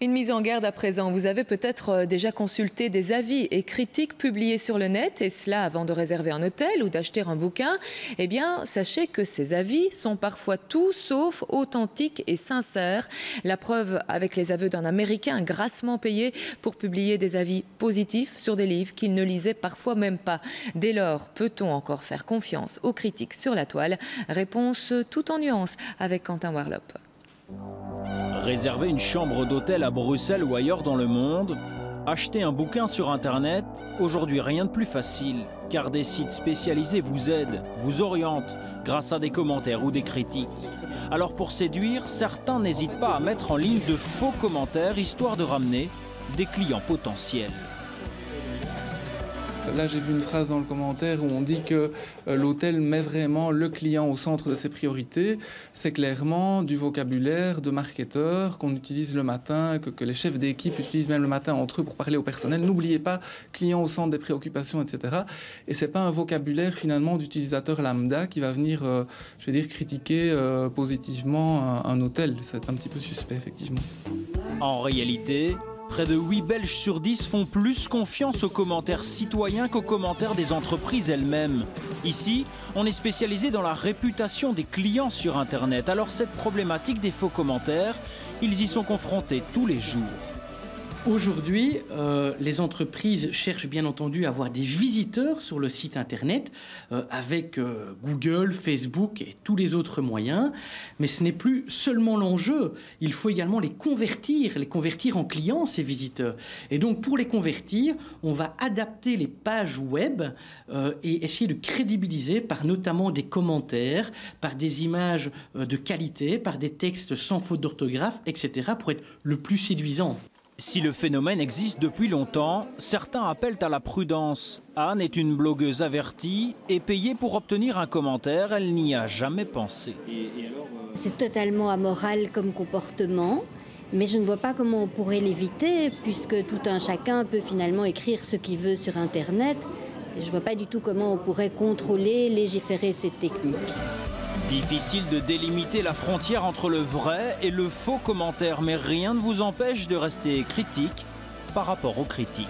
Une mise en garde à présent. Vous avez peut-être déjà consulté des avis et critiques publiés sur le net, et cela avant de réserver un hôtel ou d'acheter un bouquin. Eh bien, sachez que ces avis sont parfois tout sauf authentiques et sincères. La preuve avec les aveux d'un Américain grassement payé pour publier des avis positifs sur des livres qu'il ne lisait parfois même pas. Dès lors, peut-on encore faire confiance aux critiques sur la toile? Réponse tout en nuances avec Quentin Warlop. Réserver une chambre d'hôtel à Bruxelles ou ailleurs dans le monde, acheter un bouquin sur Internet, aujourd'hui rien de plus facile, car des sites spécialisés vous aident, vous orientent, grâce à des commentaires ou des critiques. Alors pour séduire, certains n'hésitent pas à mettre en ligne de faux commentaires, histoire de ramener des clients potentiels. Là, j'ai vu une phrase dans le commentaire où on dit que l'hôtel met vraiment le client au centre de ses priorités. C'est clairement du vocabulaire de marketeur qu'on utilise le matin, que les chefs d'équipe utilisent même le matin entre eux pour parler au personnel. N'oubliez pas, client au centre des préoccupations, etc. Et c'est pas un vocabulaire finalement d'utilisateur lambda qui va venir, je vais dire, critiquer positivement un hôtel. C'est un petit peu suspect, effectivement. En réalité, près de 8 Belges sur 10 font plus confiance aux commentaires citoyens qu'aux commentaires des entreprises elles-mêmes. Ici, on est spécialisé dans la réputation des clients sur Internet. Alors cette problématique des faux commentaires, ils y sont confrontés tous les jours. Aujourd'hui, les entreprises cherchent bien entendu à avoir des visiteurs sur le site Internet avec Google, Facebook et tous les autres moyens. Mais ce n'est plus seulement l'enjeu. Il faut également les convertir en clients, ces visiteurs. Et donc, pour les convertir, on va adapter les pages web et essayer de crédibiliser par notamment des commentaires, par des images de qualité, par des textes sans faute d'orthographe, etc. pour être le plus séduisant. Si le phénomène existe depuis longtemps, certains appellent à la prudence. Anne est une blogueuse avertie et payée pour obtenir un commentaire, elle n'y a jamais pensé. C'est totalement amoral comme comportement, mais je ne vois pas comment on pourrait l'éviter, puisque tout un chacun peut finalement écrire ce qu'il veut sur Internet. Et je ne vois pas du tout comment on pourrait contrôler, légiférer cette technique. Difficile de délimiter la frontière entre le vrai et le faux commentaire, mais rien ne vous empêche de rester critique par rapport aux critiques.